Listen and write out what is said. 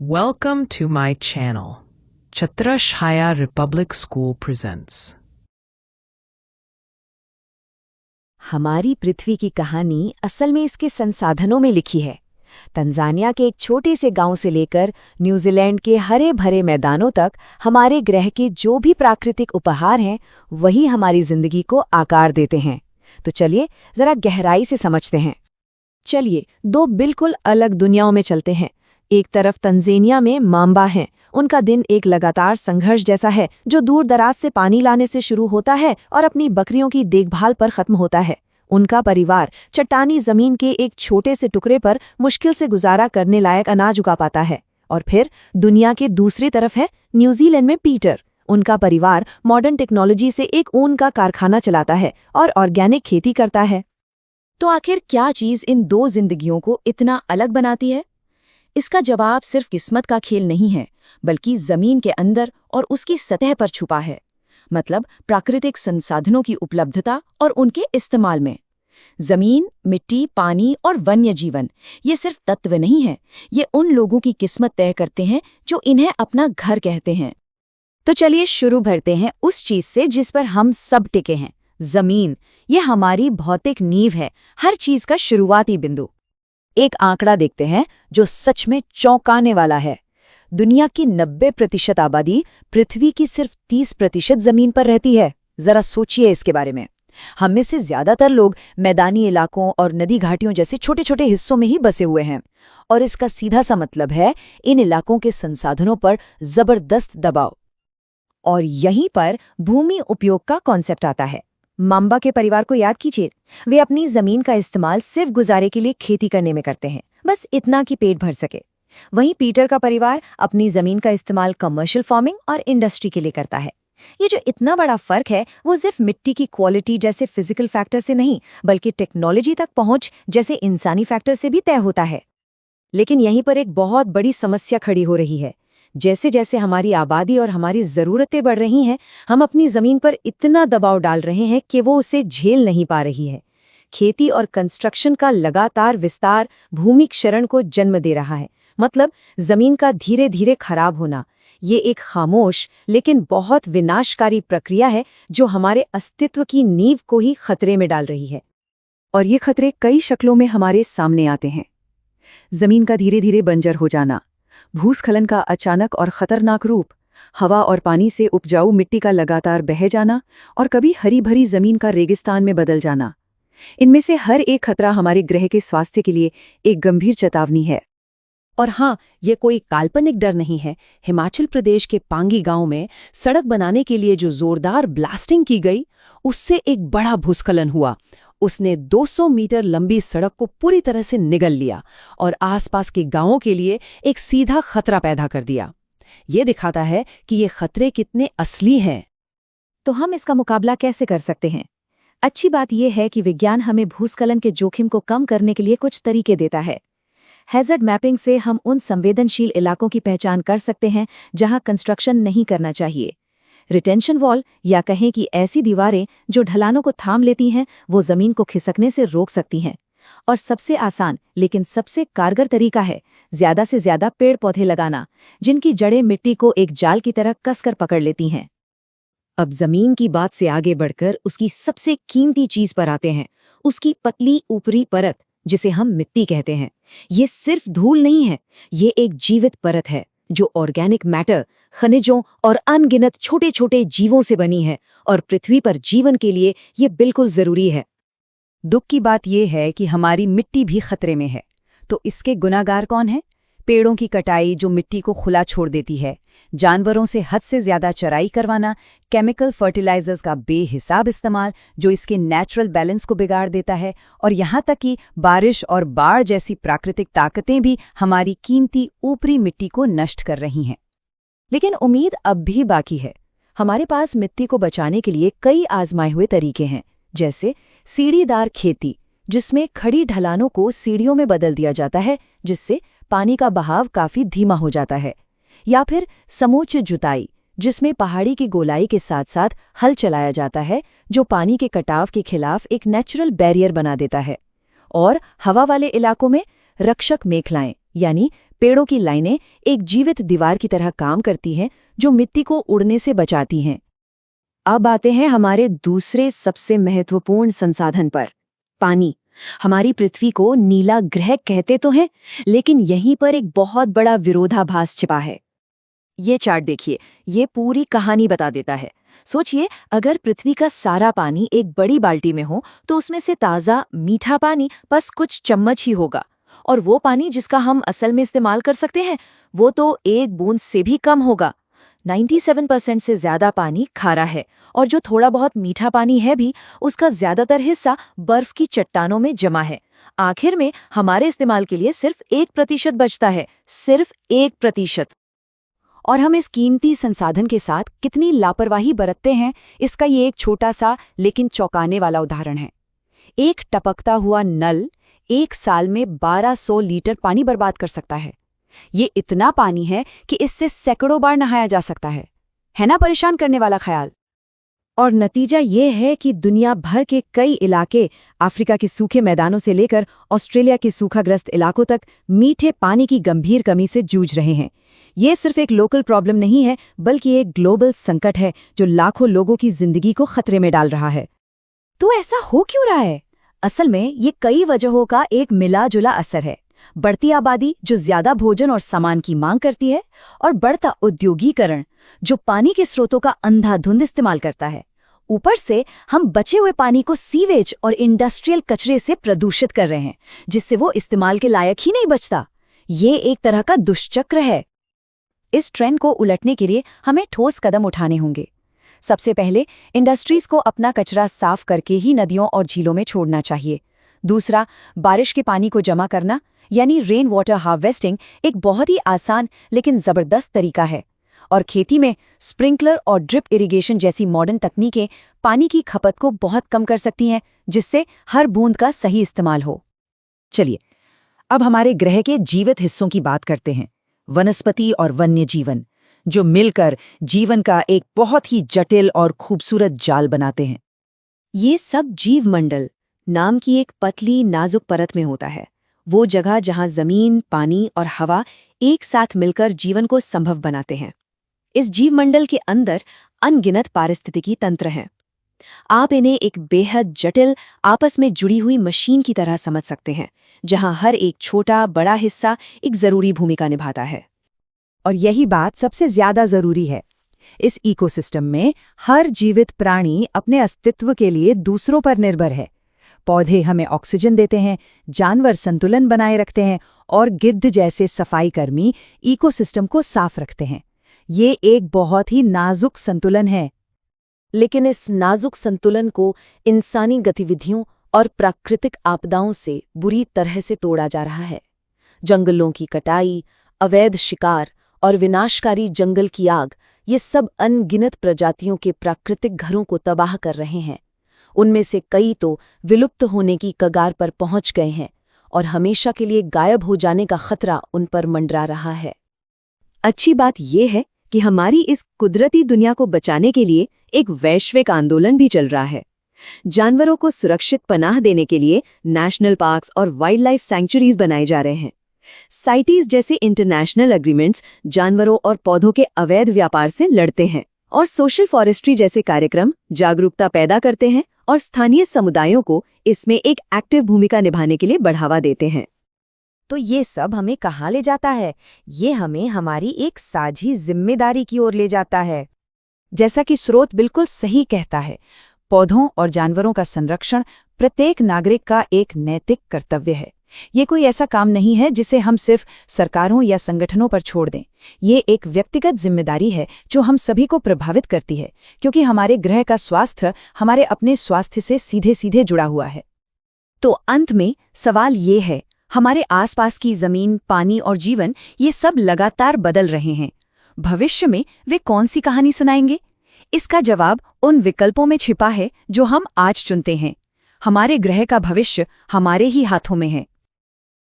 Welcome to my channel. Chhatrashaya Republic School presents. हमारी पृथ्वी की कहानी असल में इसके संसाधनों में लिखी है। तंजानिया के एक छोटे से गांव से लेकर न्यूजीलैंड के हरे भरे मैदानों तक हमारे ग्रह के जो भी प्राकृतिक उपहार हैं वही हमारी जिंदगी को आकार देते हैं। तो चलिए जरा गहराई से समझते हैं। चलिए दो बिल्कुल अलग दुनियाओं में चलते हैं। एक तरफ तंजानिया में मांबा हैं। उनका दिन एक लगातार संघर्ष जैसा है जो दूर दराज से पानी लाने से शुरू होता है और अपनी बकरियों की देखभाल पर खत्म होता है। उनका परिवार चट्टानी जमीन के एक छोटे से टुकड़े पर मुश्किल से गुजारा करने लायक अनाज उगा पाता है। और फिर दुनिया के दूसरी तरफ है न्यूजीलैंड में पीटर। उनका परिवार मॉडर्न टेक्नोलॉजी से एक ऊन का कारखाना चलाता है और ऑर्गेनिक खेती करता है। तो आखिर क्या चीज इन दो जिंदगियों को इतना अलग बनाती है? इसका जवाब सिर्फ किस्मत का खेल नहीं है, बल्कि जमीन के अंदर और उसकी सतह पर छुपा है। मतलब प्राकृतिक संसाधनों की उपलब्धता और उनके इस्तेमाल में। जमीन, मिट्टी, पानी और वन्य जीवन ये सिर्फ तत्व नहीं है, ये उन लोगों की किस्मत तय करते हैं जो इन्हें अपना घर कहते हैं। तो चलिए शुरू करते हैं उस चीज से जिस पर हम सब टिके हैं, जमीन। ये हमारी भौतिक नींव है, हर चीज का शुरुआती बिंदु। एक आंकड़ा देखते हैं जो सच में चौंकाने वाला है। दुनिया की 90% आबादी पृथ्वी की सिर्फ 30% जमीन पर रहती है। जरा सोचिए इसके बारे में। हम में से ज्यादातर लोग मैदानी इलाकों और नदी घाटियों जैसे छोटे छोटे हिस्सों में ही बसे हुए हैं, और इसका सीधा सा मतलब है इन इलाकों के संसाधनों पर जबरदस्त दबाव। और यहीं पर भूमि उपयोग का कॉन्सेप्ट आता है। मांबा के परिवार को याद कीजिए, वे अपनी जमीन का इस्तेमाल सिर्फ गुजारे के लिए खेती करने में करते हैं, बस इतना कि पेट भर सके। वहीं पीटर का परिवार अपनी जमीन का इस्तेमाल कमर्शियल फार्मिंग और इंडस्ट्री के लिए करता है। ये जो इतना बड़ा फर्क है वो सिर्फ मिट्टी की क्वालिटी जैसे फिजिकल फैक्टर से नहीं, बल्कि टेक्नोलॉजी तक पहुंच जैसे इंसानी फैक्टर से भी तय होता है। लेकिन यहीं पर एक बहुत बड़ी समस्या खड़ी हो रही है। जैसे जैसे हमारी आबादी और हमारी ज़रूरतें बढ़ रही हैं, हम अपनी ज़मीन पर इतना दबाव डाल रहे हैं कि वो उसे झेल नहीं पा रही है। खेती और कंस्ट्रक्शन का लगातार विस्तार भूमि क्षरण को जन्म दे रहा है। मतलब ज़मीन का धीरे धीरे खराब होना। ये एक खामोश लेकिन बहुत विनाशकारी प्रक्रिया है जो हमारे अस्तित्व की नींव को ही खतरे में डाल रही है। और ये खतरे कई शक्लों में हमारे सामने आते हैं। ज़मीन का धीरे धीरे बंजर हो जाना, भूस्खलन का अचानक और खतरनाक रूप, हवा और पानी से उपजाऊ मिट्टी का लगातार बह जाना और कभी हरी भरी जमीन का रेगिस्तान में बदल जाना। इनमें से हर एक खतरा हमारे ग्रह के स्वास्थ्य के लिए एक गंभीर चेतावनी है। और हाँ, ये कोई काल्पनिक डर नहीं है। हिमाचल प्रदेश के पांगी गांव में सड़क बनाने के लिए जो जोरदार ब्लास्टिंग की गई, उससे एक बड़ा भूस्खलन हुआ। उसने 200 मीटर लंबी सड़क को पूरी तरह से निगल लिया और आसपास के गांवों के लिए एक सीधा खतरा पैदा कर दिया। ये दिखाता है कि ये खतरे कितने असली हैं। तो हम इसका मुकाबला कैसे कर सकते हैं? अच्छी बात यह है कि विज्ञान हमें भूस्खलन के जोखिम को कम करने के लिए कुछ तरीके देता है। हैजर्ड मैपिंग से हम उन संवेदनशील इलाकों की पहचान कर सकते हैं जहां कंस्ट्रक्शन नहीं करना चाहिए। रिटेंशन वॉल, या कहें कि ऐसी दीवारें जो ढलानों को थाम लेती हैं, वो जमीन को खिसकने से रोक सकती हैं। और सबसे आसान लेकिन सबसे कारगर तरीका है ज्यादा से ज्यादा पेड़ पौधे लगाना, जिनकी जड़ें मिट्टी को एक जाल की तरह कसकर पकड़ लेती हैं। अब जमीन की बात से आगे बढ़कर उसकी सबसे कीमती चीज पर आते हैं, उसकी पतली ऊपरी परत, जिसे हम मिट्टी कहते हैं। ये सिर्फ धूल नहीं है, ये एक जीवित परत है जो ऑर्गेनिक मैटर, खनिजों और अनगिनत छोटे छोटे जीवों से बनी है, और पृथ्वी पर जीवन के लिए ये बिल्कुल जरूरी है। दुख की बात यह है कि हमारी मिट्टी भी खतरे में है। तो इसके गुनाहगार कौन है? पेड़ों की कटाई जो मिट्टी को खुला छोड़ देती है, जानवरों से हद से ज्यादा चराई करवाना, केमिकल फर्टिलाइजर्स का बेहिसाब इस्तेमाल जो इसके नेचुरल बैलेंस को बिगाड़ देता है, और यहाँ तक कि बारिश और बाढ़ जैसी प्राकृतिक ताकतें भी हमारी कीमती ऊपरी मिट्टी को नष्ट कर रही हैं। लेकिन उम्मीद अब भी बाकी है। हमारे पास मिट्टी को बचाने के लिए कई आजमाए हुए तरीके हैं, जैसे सीढ़ीदार खेती, जिसमें खड़ी ढलानों को सीढ़ियों में बदल दिया जाता है, जिससे पानी का बहाव काफी धीमा हो जाता है। या फिर समोच्च जुताई, जिसमें पहाड़ी की गोलाई के साथ साथ हल चलाया जाता है, जो पानी के कटाव के खिलाफ एक नेचुरल बैरियर बना देता है। और हवा वाले इलाकों में रक्षक मेखलाएं, यानी पेड़ों की लाइनें एक जीवित दीवार की तरह काम करती हैं जो मिट्टी को उड़ने से बचाती हैं। अब आते हैं हमारे दूसरे सबसे महत्वपूर्ण संसाधन पर, पानी। हमारी पृथ्वी को नीला ग्रह कहते तो हैं, लेकिन यहीं पर एक बहुत बड़ा विरोधाभास छिपा है। ये चार्ट देखिए, ये पूरी कहानी बता देता है। सोचिए, अगर पृथ्वी का सारा पानी एक बड़ी बाल्टी में हो तो उसमें से ताज़ा मीठा पानी बस कुछ चम्मच ही होगा, और वो पानी जिसका हम असल में इस्तेमाल कर सकते हैं वो तो एक बूंद से भी कम होगा। 97% से ज्यादा पानी खारा है, और जो थोड़ा बहुत मीठा पानी है भी उसका ज्यादातर हिस्सा बर्फ की चट्टानों में जमा है। आखिर में हमारे इस्तेमाल के लिए सिर्फ 1% बचता है, सिर्फ 1%। और हम इस कीमती संसाधन के साथ कितनी लापरवाही बरतते हैं, इसका ये एक छोटा सा लेकिन चौंकाने वाला उदाहरण है। एक टपकता हुआ नल एक साल में 1200 लीटर पानी बर्बाद कर सकता है। ये इतना पानी है कि इससे सैकड़ों बार नहाया जा सकता है ना परेशान करने वाला ख्याल। और नतीजा ये है कि दुनिया भर के कई इलाके, अफ्रीका के सूखे मैदानों से लेकर ऑस्ट्रेलिया के सूखाग्रस्त इलाकों तक, मीठे पानी की गंभीर कमी से जूझ रहे हैं। ये सिर्फ एक लोकल प्रॉब्लम नहीं है, बल्कि एक ग्लोबल संकट है जो लाखों लोगों की जिंदगी को खतरे में डाल रहा है। तो ऐसा हो क्यों रहा है? असल में ये कई वजहों का एक मिला जुला असर है। बढ़ती आबादी जो ज्यादा भोजन और सामान की मांग करती है, और बढ़ता औद्योगीकरण जो पानी के स्रोतों का अंधाधुंध इस्तेमाल करता है। ऊपर से हम बचे हुए पानी को सीवेज और इंडस्ट्रियल कचरे से प्रदूषित कर रहे हैं, जिससे वो इस्तेमाल के लायक ही नहीं बचता। ये एक तरह का दुष्चक्र है। इस ट्रेंड को उलटने के लिए हमें ठोस कदम उठाने होंगे। सबसे पहले इंडस्ट्रीज को अपना कचरा साफ करके ही नदियों और झीलों में छोड़ना चाहिए। दूसरा, बारिश के पानी को जमा करना यानी रेन वाटर हार्वेस्टिंग एक बहुत ही आसान लेकिन जबरदस्त तरीका है, और खेती में स्प्रिंकलर और ड्रिप इरिगेशन जैसी मॉडर्न तकनीकें पानी की खपत को बहुत कम कर सकती हैं, जिससे हर बूंद का सही इस्तेमाल हो। चलिए, अब हमारे ग्रह के जीवित हिस्सों की बात करते हैं, वनस्पति और वन्य जीवन, जो मिलकर जीवन का एक बहुत ही जटिल और खूबसूरत जाल बनाते हैं। ये सब जीवमंडल नाम की एक पतली नाजुक परत में होता है, वो जगह जहां जमीन, पानी और हवा एक साथ मिलकर जीवन को संभव बनाते हैं। इस जीवमंडल के अंदर अनगिनत पारिस्थितिकी तंत्र हैं। आप इन्हें एक बेहद जटिल, आपस में जुड़ी हुई मशीन की तरह समझ सकते हैं, जहां हर एक छोटा बड़ा हिस्सा एक जरूरी भूमिका निभाता है। और यही बात सबसे ज्यादा जरूरी है। इस इकोसिस्टम में हर जीवित प्राणी अपने अस्तित्व के लिए दूसरों पर निर्भर है। पौधे हमें ऑक्सीजन देते हैं, जानवर संतुलन बनाए रखते हैं, और गिद्ध जैसे सफाई कर्मी इकोसिस्टम को साफ रखते हैं। ये एक बहुत ही नाजुक संतुलन है। लेकिन इस नाजुक संतुलन को इंसानी गतिविधियों और प्राकृतिक आपदाओं से बुरी तरह से तोड़ा जा रहा है। जंगलों की कटाई, अवैध शिकार और विनाशकारी जंगल की आग, ये सब अनगिनत प्रजातियों के प्राकृतिक घरों को तबाह कर रहे हैं। उनमें से कई तो विलुप्त होने की कगार पर पहुंच गए हैं, और हमेशा के लिए गायब हो जाने का खतरा उन पर मंडरा रहा है। अच्छी बात यह है कि हमारी इस कुदरती दुनिया को बचाने के लिए एक वैश्विक आंदोलन भी चल रहा है। जानवरों को सुरक्षित पनाह देने के लिए नेशनल पार्क्स और वाइल्ड लाइफ सैंक्चुरीज बनाए जा रहे हैं। साइटीज जैसे इंटरनेशनल एग्रीमेंट्स जानवरों और पौधों के अवैध व्यापार से लड़ते हैं, और सोशल फॉरेस्ट्री जैसे कार्यक्रम जागरूकता पैदा करते हैं और स्थानीय समुदायों को इसमें एक एक्टिव भूमिका निभाने के लिए बढ़ावा देते हैं। तो ये सब हमें कहाँ ले जाता है? ये हमें हमारी एक साझी जिम्मेदारी की ओर ले जाता है। जैसा कि स्रोत बिल्कुल सही कहता है, पौधों और जानवरों का संरक्षण प्रत्येक नागरिक का एक नैतिक कर्तव्य है। ये कोई ऐसा काम नहीं है जिसे हम सिर्फ सरकारों या संगठनों पर छोड़ दें। ये एक व्यक्तिगत जिम्मेदारी है जो हम सभी को प्रभावित करती है, क्योंकि हमारे ग्रह का स्वास्थ्य हमारे अपने स्वास्थ्य से सीधे सीधे जुड़ा हुआ है। तो अंत में सवाल ये है, हमारे आसपास की जमीन, पानी और जीवन, ये सब लगातार बदल रहे हैं। भविष्य में वे कौन सी कहानी सुनाएंगे? इसका जवाब उन विकल्पों में छिपा है जो हम आज चुनते हैं। हमारे ग्रह का भविष्य हमारे ही हाथों में है।